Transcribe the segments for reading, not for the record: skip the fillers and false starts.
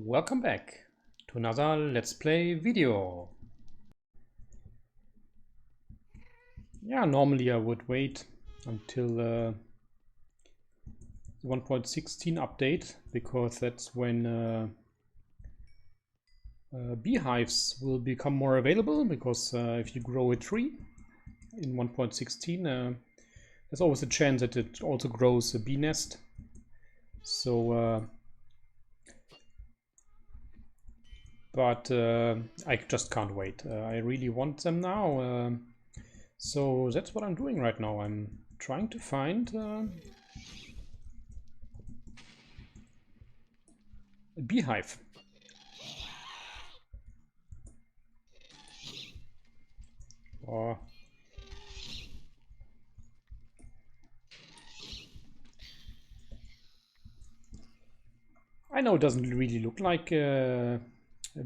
Welcome back to another Let's Play video. Yeah, normally I would wait until the 1.16 update, because that's when beehives will become more available, because if you grow a tree in 1.16, there's always a chance that it also grows a bee nest. So but I just can't wait. I really want them now. So that's what I'm doing right now. I'm trying to find a beehive. Or I know it doesn't really look like a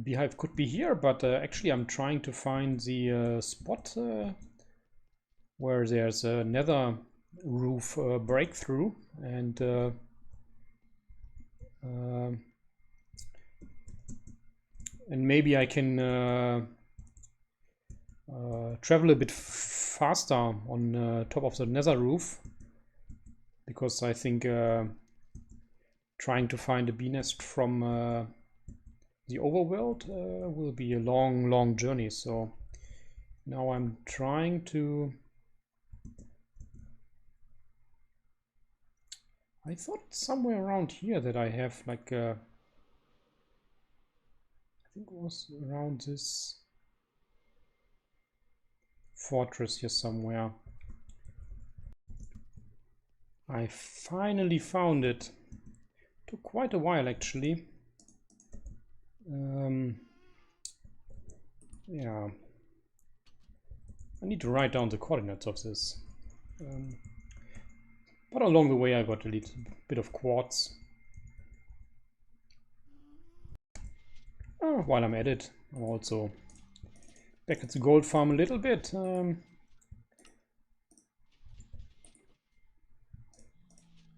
beehive could be here, but actually I'm trying to find the spot where there's a nether roof breakthrough, and maybe I can travel a bit faster on top of the nether roof, because I think trying to find a bee nest from the overworld will be a long journey. So now I'm trying to... I thought somewhere around here that I have like a... I think it was around this fortress here somewhere. I finally found it. Took quite a while actually. Yeah, I need to write down the coordinates of this. But along the way I got a little bit of quartz. While I'm at it, I'm also back at the gold farm a little bit.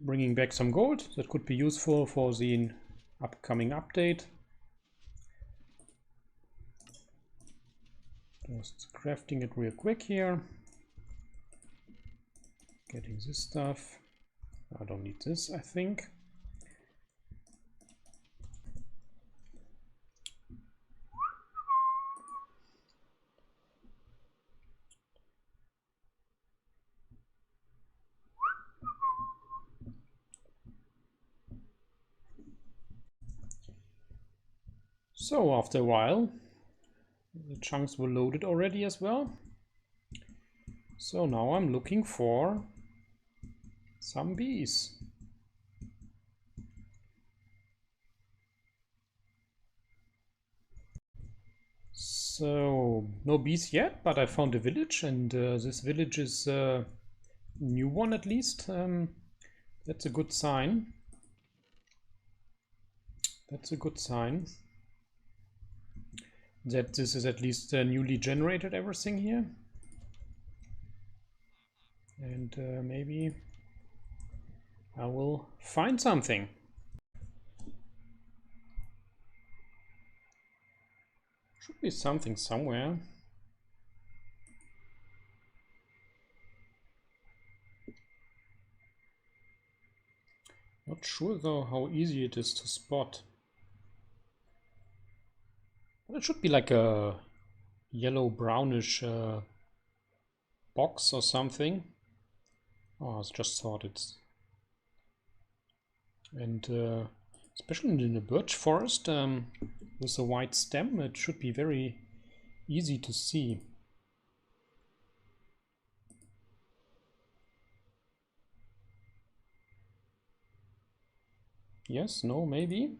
Bringing back some gold that could be useful for the upcoming update. Just crafting it real quick here. Getting this stuff. I don't need this, I think. So after a while, the chunks were loaded already as well. So now I'm looking for some bees. So no bees yet, but I found a village, and this village is a new one at least. That's a good sign. That's a good sign that this is at least newly generated everything here. And maybe I will find something. Should be something somewhere. Not sure though how easy it is to spot. But it should be like a yellow brownish box or something. Oh, I just thought it's... And especially in the birch forest with a white stem, it should be very easy to see. Yes, no, maybe.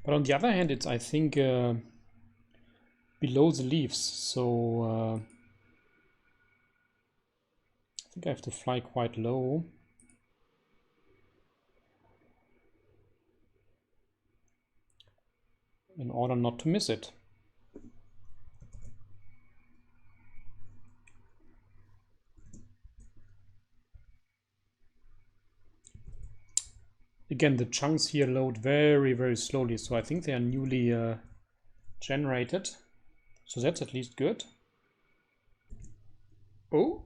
But on the other hand, it's, I think, below the leaves, so I think I have to fly quite low. In order not to miss it. Again, the chunks here load very, very slowly, so I think they are newly generated. So that's at least good. Oh,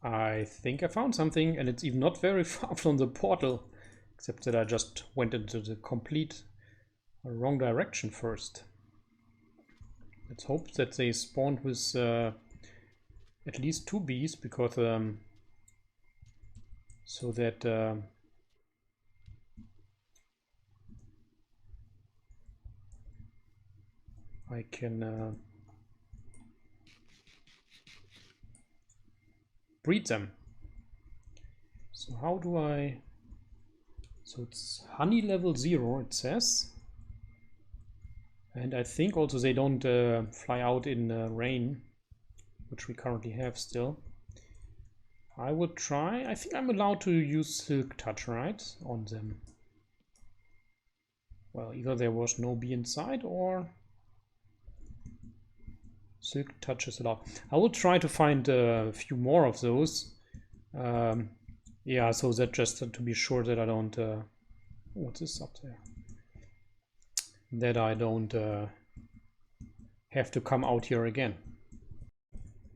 I think I found something, and it's even not very far from the portal, except that I just went into the complete wrong direction first. Let's hope that they spawned with at least 2 bees, because so that I can breed them. So how do I... So it's honey level 0, it says. And I think also they don't fly out in rain, which we currently have still. I would try... I think I'm allowed to use Silk Touch, right? On them. Well, either there was no bee inside, or Silk Touch is allowed. I will try to find a few more of those. Yeah, so that just to be sure that I don't... what's this up there? That I don't have to come out here again.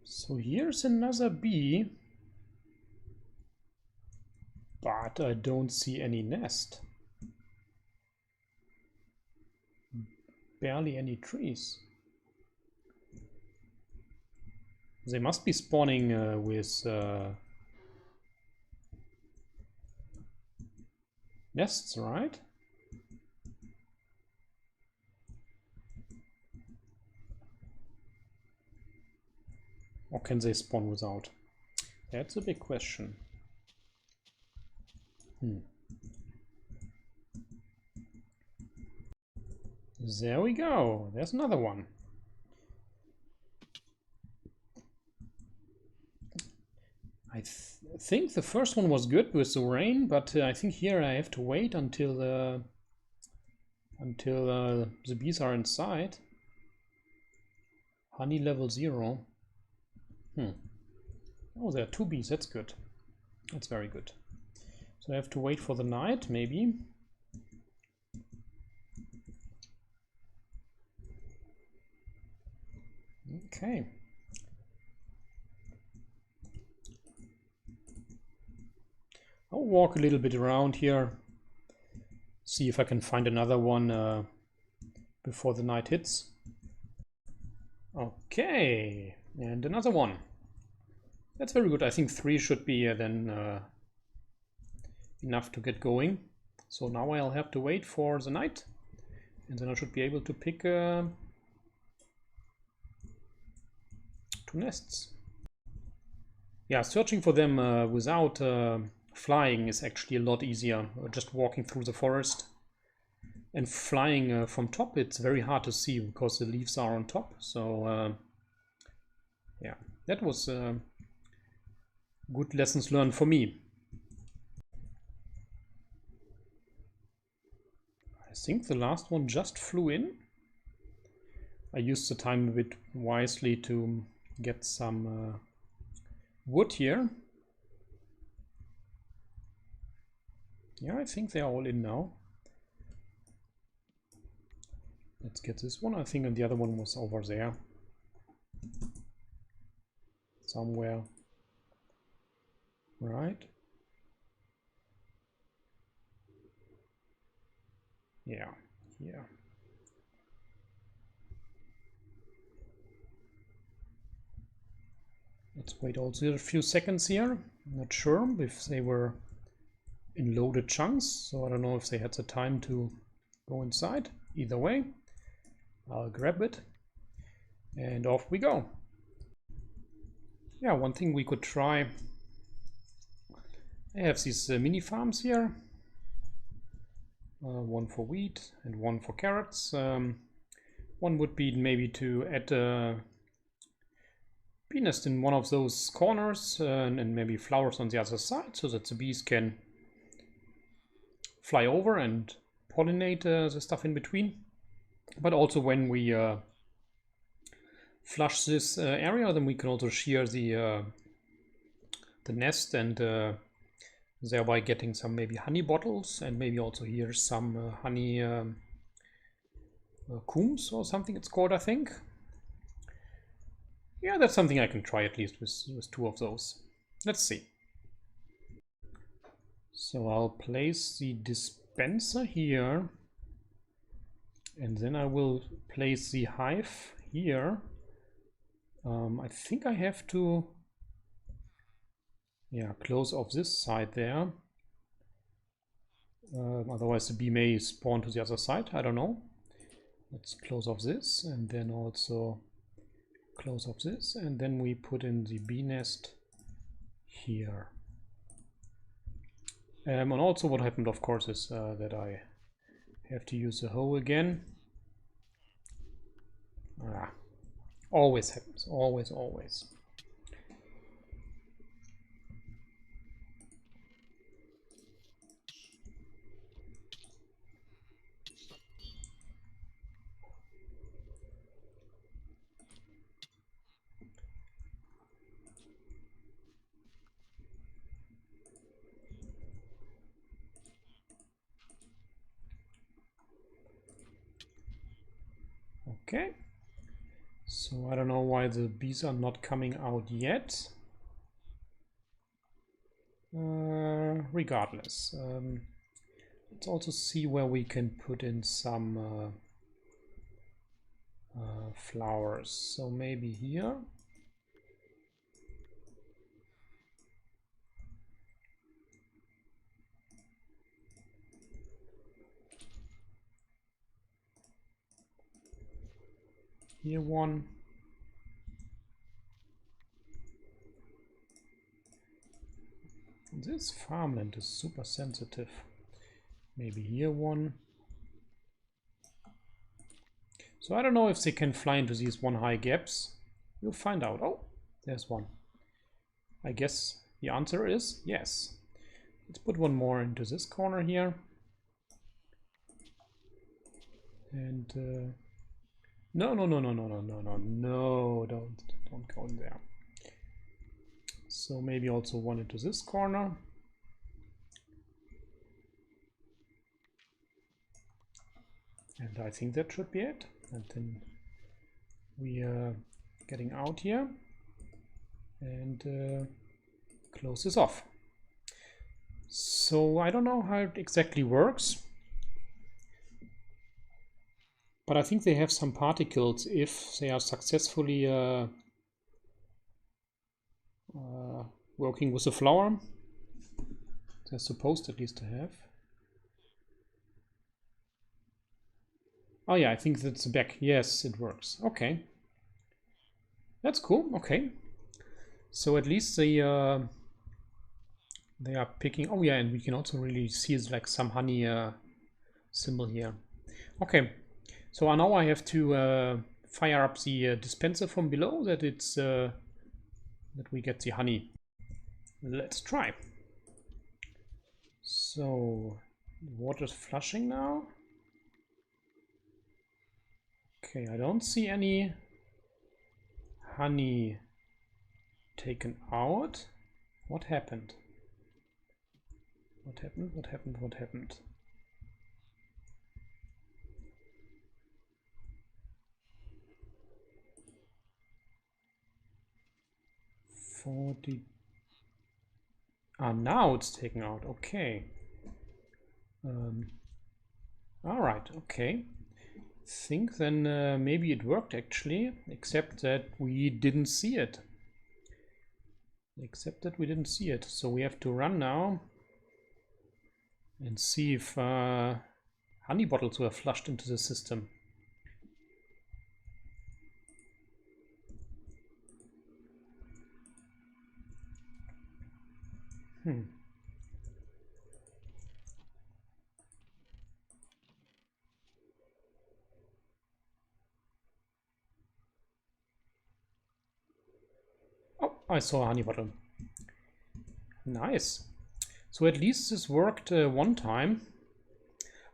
So here's another bee. But I don't see any nest. Barely any trees. They must be spawning with nests, right? Or can they spawn without? That's a big question. There we go. There's another one. I think the first one was good with the rain, but I think here I have to wait until the bees are inside. Honey level 0. Oh, there are 2 bees. That's good. That's very good. So I have to wait for the night, maybe. Okay. I'll walk a little bit around here, see if I can find another one before the night hits. Okay, and another one. That's very good. I think 3 should be then enough to get going. So now I'll have to wait for the night, and then I should be able to pick 2 nests. Yeah, searching for them without flying is actually a lot easier. Just walking through the forest. And flying from top, it's very hard to see because the leaves are on top. So yeah, that was good lessons learned for me. I think the last one just flew in. I used the time a bit wisely to get some wood here. Yeah, I think they are all in now. Let's get this one. I think and the other one was over there. Somewhere. Right. Yeah, here. Let's wait also a few seconds here. I'm not sure if they were in loaded chunks, so I don't know if they had the time to go inside. Either way, I'll grab it and off we go. Yeah, one thing we could try. I have these mini farms here. One for wheat and one for carrots. One would be maybe to add a bee nest in one of those corners and maybe flowers on the other side, so that the bees can fly over and pollinate the stuff in between. But also when we flush this area, then we can also shear the nest and thereby getting some maybe honey bottles, and maybe also here some honey combs or something it's called, I think. Yeah, that's something I can try at least with 2 of those. Let's see. So I'll place the dispenser here, and then I will place the hive here. I think I have to, yeah, close off this side there. Otherwise the bee may spawn to the other side, I don't know. Let's close off this, and then also close off this, and then we put in the bee nest here. And also what happened, of course, is that I have to use the hoe again. Always happens, always. Okay, so I don't know why the bees are not coming out yet. Regardless, let's also see where we can put in some flowers. So maybe here. Here one. This farmland is super sensitive. Maybe here one. So I don't know if they can fly into these one high gaps. We'll find out. Oh, there's one. I guess the answer is yes. Let's put one more into this corner here. And no, don't go in there. So maybe also one into this corner. And I think that should be it. And then we are getting out here and close this off. So I don't know how it exactly works, but I think they have some particles if they are successfully working with the flower. They're supposed at least to have. Oh yeah, I think that's the back. Yes, it works. Okay. That's cool. Okay. So at least they are picking. Oh yeah, and we can also really see it's like some honey symbol here. Okay. So now I have to fire up the dispenser from below that it's that we get the honey. Let's try. So water's flushing now. Okay, I don't see any honey taken out. What happened? What happened? 40. Ah, now it's taken out. Okay. All right. Okay. Think then maybe it worked actually, except that we didn't see it. So we have to run now and see if honey bottles were flushed into the system. Oh, I saw a honey bottle. Nice. So at least this worked one time.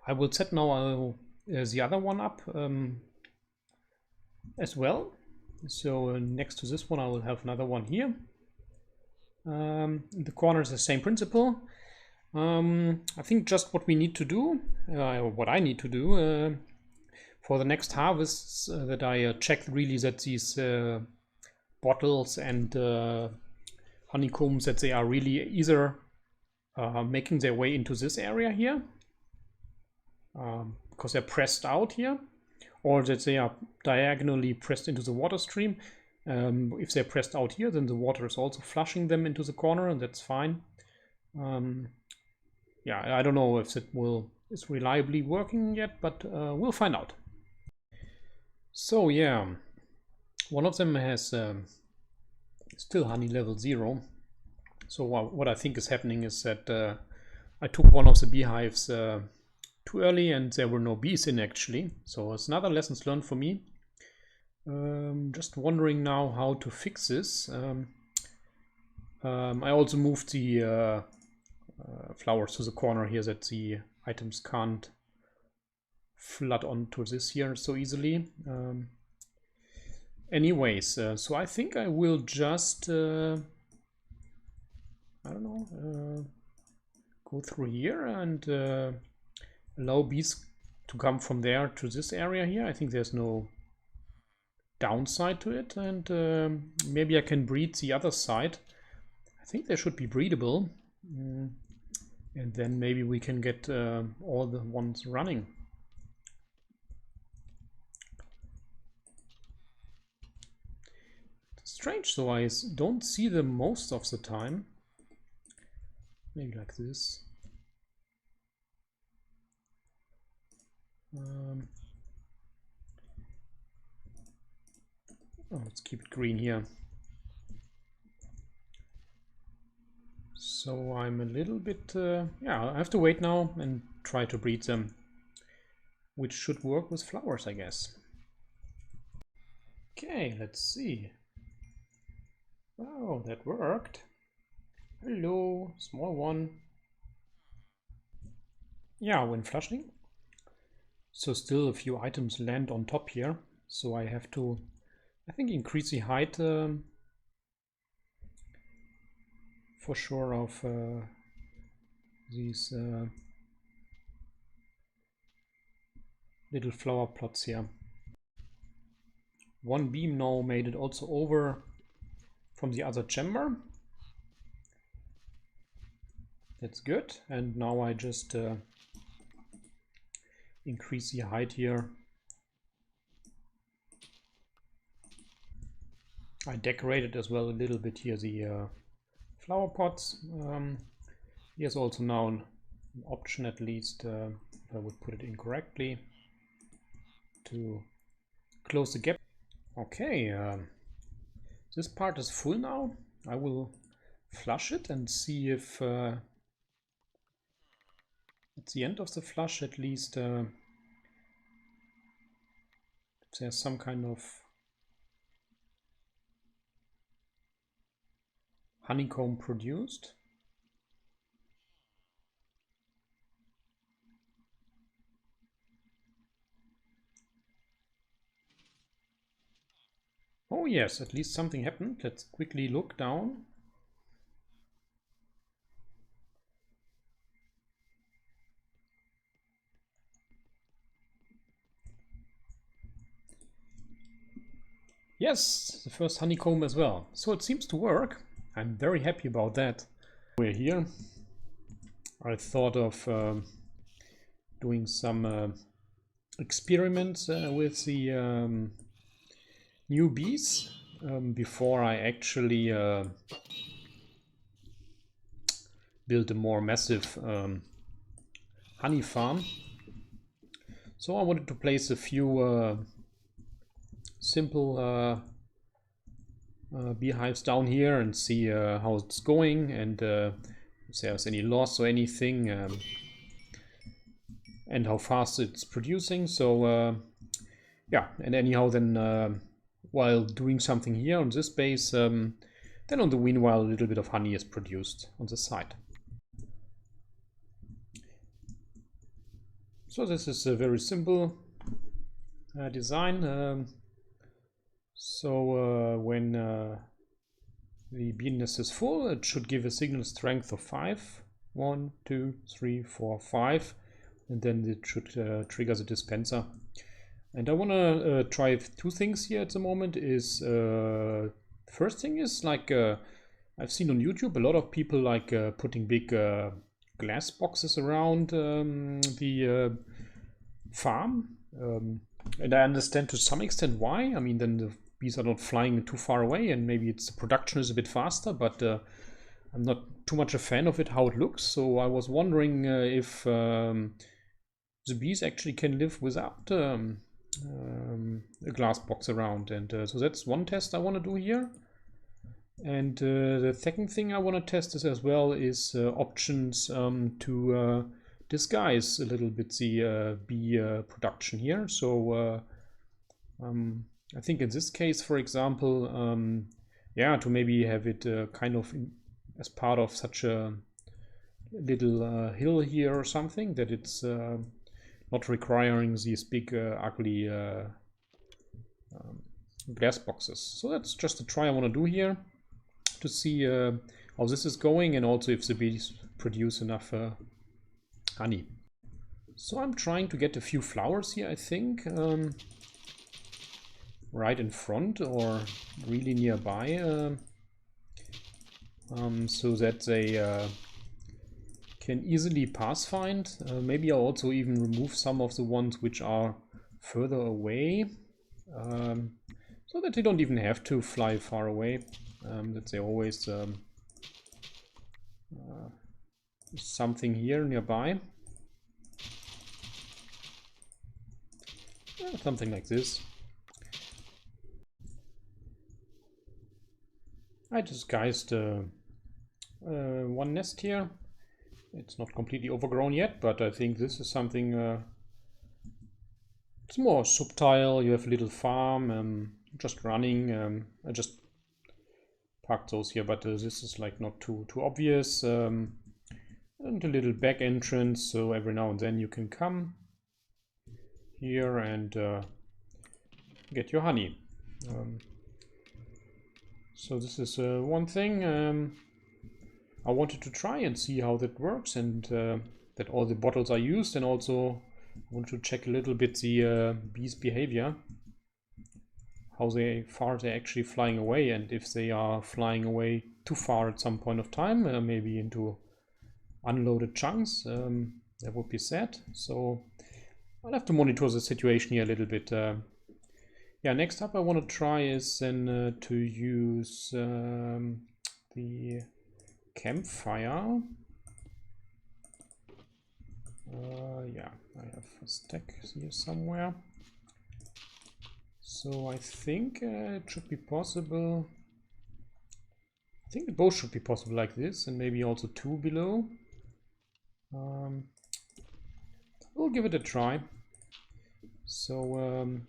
I will set now the other one up as well. So next to this one I will have another one here. In the corner is the same principle. I think just what we need to do, what I need to do for the next harvests, that I check really that these bottles and honeycombs, that they are really either making their way into this area here, because they're pressed out here, or that they are diagonally pressed into the water stream. If they're pressed out here, then the water is also flushing them into the corner, and that's fine. Yeah, I don't know if it is reliably working yet, but we'll find out. So yeah, one of them has still honey level 0. So what I think is happening is that I took one of the beehives too early and there were no bees in actually. So it's another lessons learned for me. Just wondering now how to fix this. I also moved the flowers to the corner here that the items can't flood onto this here so easily. Anyways, so I think I will just I don't know, go through here and allow bees to come from there to this area here. I think there's no downside to it, and maybe I can breed the other side. I think they should be breedable, and then maybe we can get all the ones running. Strange, so I don't see them most of the time. Maybe like this. Oh, let's keep it green here. So I'm a little bit, yeah, I have to wait now and try to breed them, which should work with flowers, I guess. Okay, let's see. Oh, that worked. Hello, small one. Yeah, when flushing. So still a few items land on top here. So I have to, I think, increase the height for sure of these little flower plots here. One beam now made it also over from the other chamber. That's good. And now I just increase the height here. I decorated as well a little bit here the flower pots. Here's also now an option, at least if I would put it in correctly, to close the gap. Okay, this part is full now. I will flush it and see if at the end of the flush at least if there's some kind of honeycomb produced. Oh yes, at least something happened. Let's quickly look down. Yes, the first honeycomb as well. So it seems to work. I'm very happy about that. We're here. I thought of doing some experiments with the new bees before I actually build a more massive honey farm. So I wanted to place a few simple beehives down here and see how it's going, and if there's any loss or anything, and how fast it's producing. So yeah, and anyhow then while doing something here on this base, then on the meanwhile a little bit of honey is produced on the side. So this is a very simple design. So when the bee nest is full, it should give a signal strength of 5. 1, 2, 3, 4, 5, and then it should trigger the dispenser. And I want to try two things here at the moment. Is first thing is like I've seen on YouTube a lot of people like putting big glass boxes around the farm, and I understand to some extent why. I mean, then the bees are not flying too far away, and maybe the production is a bit faster, but I'm not too much a fan of it, how it looks. So I was wondering if the bees actually can live without a glass box around, and so that's one test I want to do here. And the second thing I want to test is as well is options to disguise a little bit the bee production here. So I think in this case, for example, yeah, to maybe have it kind of as part of such a little hill here or something, that it's not requiring these big ugly glass boxes. So that's just a try I want to do here to see how this is going, and also if the bees produce enough honey. So I'm trying to get a few flowers here, I think, right in front or really nearby, so that they can easily pass find. Maybe I'll also even remove some of the ones which are further away, so that they don't even have to fly far away, that they always something here nearby. Something like this. I disguised one nest here. It's not completely overgrown yet, but I think this is something it's more subtle. You have a little farm just running. I just parked those here, but this is like not too obvious. And a little back entrance, so every now and then you can come here and get your honey. So this is one thing I wanted to try and see how that works, and that all the bottles are used, and also I want to check a little bit the bees' behavior, how far they're actually flying away, and if they are flying away too far at some point of time, maybe into unloaded chunks, that would be sad. So I'll have to monitor the situation here a little bit. Yeah, next up I want to try is then to use the campfire. Yeah, I have a stack here somewhere. So I think it should be possible. I think both should be possible like this, and maybe also two below. We'll give it a try. So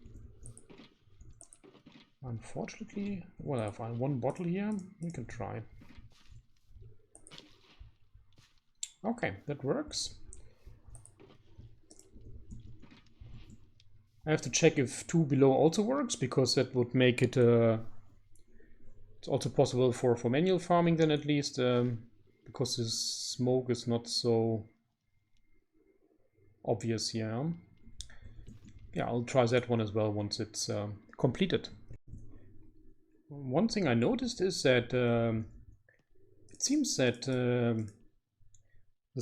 unfortunately, well, I find one bottle here. We can try. Okay, that works. I have to check if two below also works, because that would make it it's also possible for manual farming then, at least, because the smoke is not so obvious here. Yeah, I'll try that one as well once it's completed. One thing I noticed is that it seems that the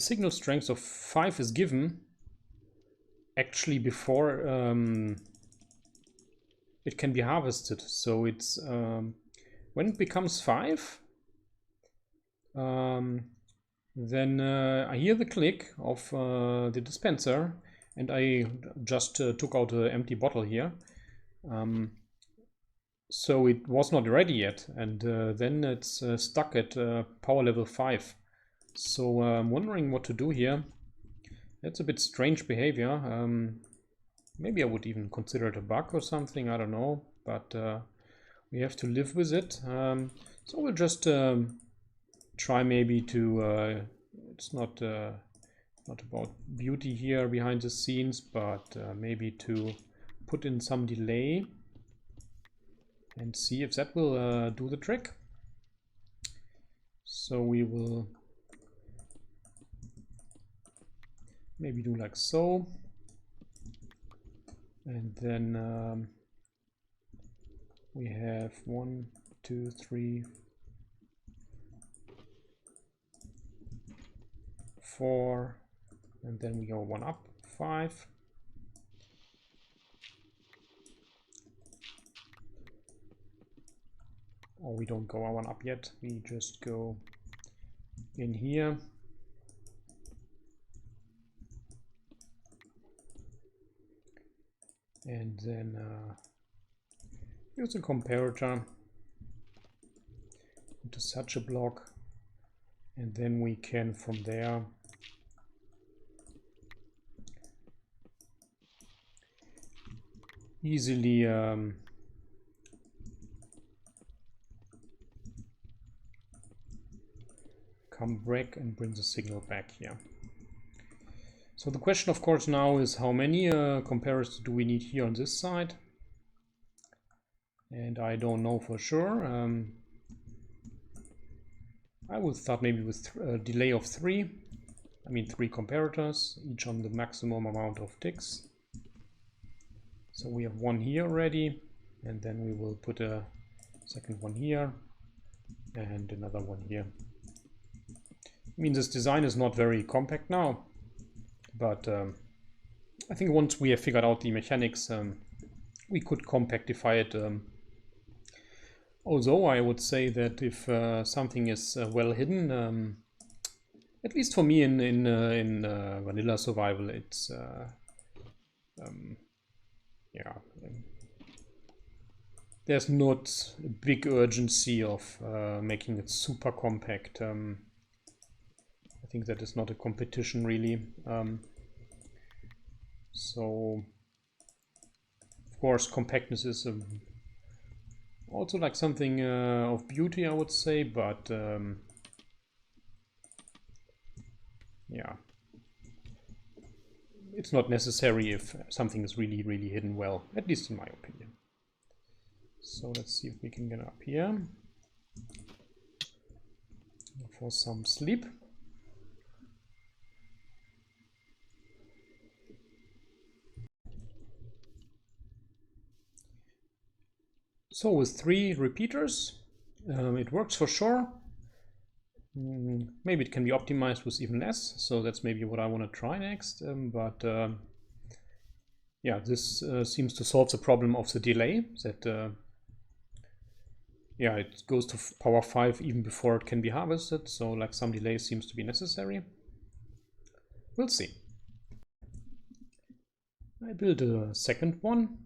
signal strength of 5 is given actually before it can be harvested. So it's when it becomes 5, then I hear the click of the dispenser, and I just took out an empty bottle here. So it was not ready yet, and then it's stuck at power level 5. So I'm wondering what to do here. That's a bit strange behavior. Maybe I would even consider it a bug or something, I don't know, but we have to live with it. So we'll just try maybe to, it's not about beauty here behind the scenes, but maybe to put in some delay and see if that will do the trick. So we will maybe do like so. And then we have 1, 2, 3, 4, and then we go 1 up, 5. Or we don't go 1 up yet, we just go in here. And then use a comparator into such a block, and then we can from there easily come back and bring the signal back here. So the question, of course, now is how many comparators do we need here on this side? And I don't know for sure. I would start maybe with a delay of 3. I mean 3 comparators, each on the maximum amount of ticks. So we have 1 here already, and then we will put a second one here and another one here. I mean, this design is not very compact now, but I think once we have figured out the mechanics, we could compactify it. Although I would say that if something is well hidden, at least for me in vanilla survival, it's yeah, there's not a big urgency of making it super compact. I think that is not a competition really. So of course compactness is also like something of beauty, I would say, but yeah, it's not necessary if something is really, really hidden well, at least in my opinion. So let's see if we can get up here for some sleep. So with 3 repeaters, it works for sure. Maybe it can be optimized with even less, so that's maybe what I want to try next. Yeah, this seems to solve the problem of the delay, that yeah, it goes to power 5 even before it can be harvested, so like some delay seems to be necessary. We'll see. I build a second one.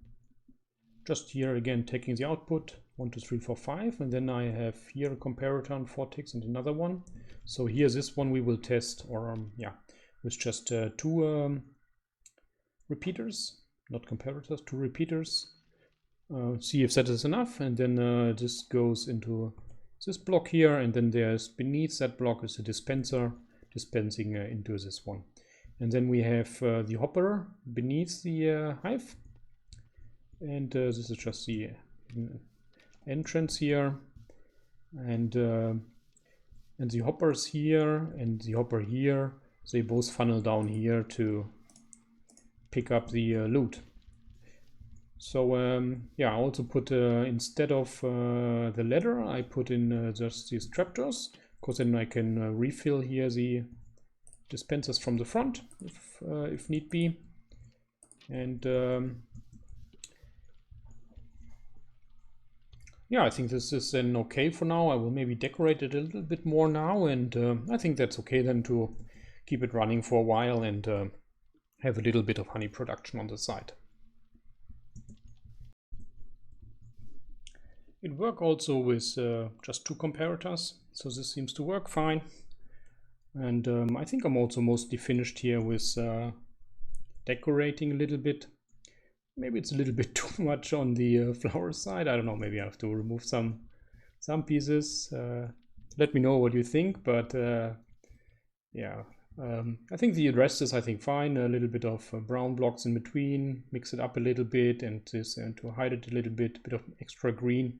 Just here again taking the output 1, 2, 3, 4, 5, and then I have here a comparator on 4 ticks and another one. So here this one we will test, or yeah, with just 2 repeaters, not comparators, 2 repeaters. See if that is enough, and then this goes into this block here, and then there's beneath that block is a dispenser dispensing into this one, and then we have the hopper beneath the hive. And this is just the entrance here, and the hoppers here and the hopper here, they both funnel down here to pick up the loot. So yeah, I also put instead of the ladder, I put in just these trapdoors, because then I can refill here the dispensers from the front if need be. And yeah, I think this is then okay for now. I will maybe decorate it a little bit more now, and I think that's okay then to keep it running for a while and have a little bit of honey production on the side. It works also with just 2 comparators, so this seems to work fine. And I think I'm also mostly finished here with decorating a little bit. Maybe it's a little bit too much on the flower side. I don't know, maybe I have to remove some pieces. Let me know what you think, but yeah, I think the rest is, I think, fine. A little bit of brown blocks in between, mix it up a little bit, and to hide it a little bit of extra green.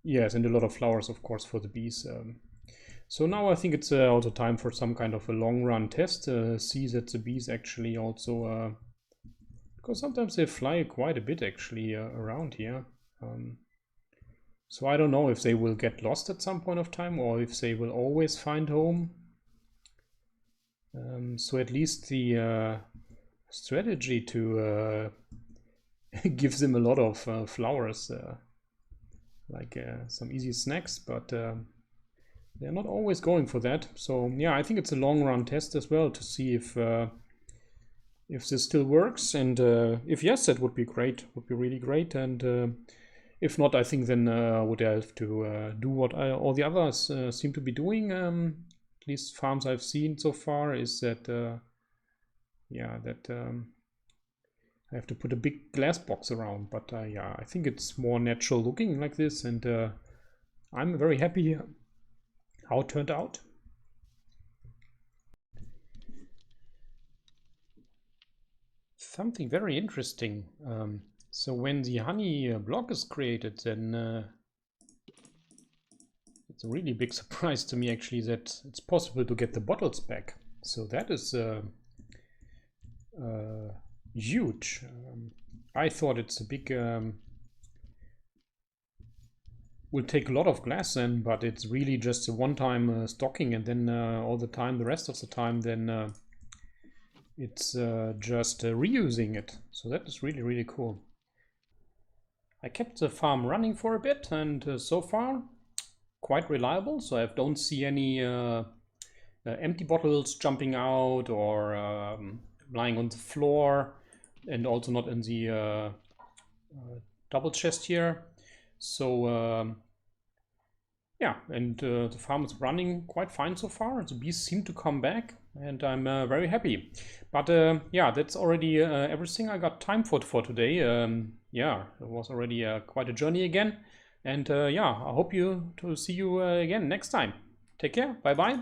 Yes, and a lot of flowers, of course, for the bees. So now I think it's also time for some kind of a long run test. See that the bees actually also, because sometimes they fly quite a bit actually around here. So I don't know if they will get lost at some point of time or if they will always find home. So at least the strategy to give them a lot of flowers, like some easy snacks, but they're not always going for that. So yeah, I think it's a long run test as well to see if this still works, and if yes, that would be great, would be really great. And if not, I think then would I have to do what all the others seem to be doing. At least farms I've seen so far is that yeah, that I have to put a big glass box around. But yeah, I think it's more natural looking like this, and I'm very happy how it turned out. Something very interesting. So when the honey block is created, then it's a really big surprise to me actually that it's possible to get the bottles back. So that is huge. I thought it's a big will take a lot of glass then, but it's really just a one-time stocking, and then all the time, the rest of the time, then it's just reusing it. So that is really, really cool. I kept the farm running for a bit, and so far quite reliable. So I don't see any empty bottles jumping out or lying on the floor, and also not in the double chest here. So yeah, and the farm is running quite fine so far. The bees seem to come back, and I'm very happy. But yeah, that's already everything I got time for today. Yeah, it was already quite a journey again. And yeah, I hope to see you again next time. Take care. Bye bye.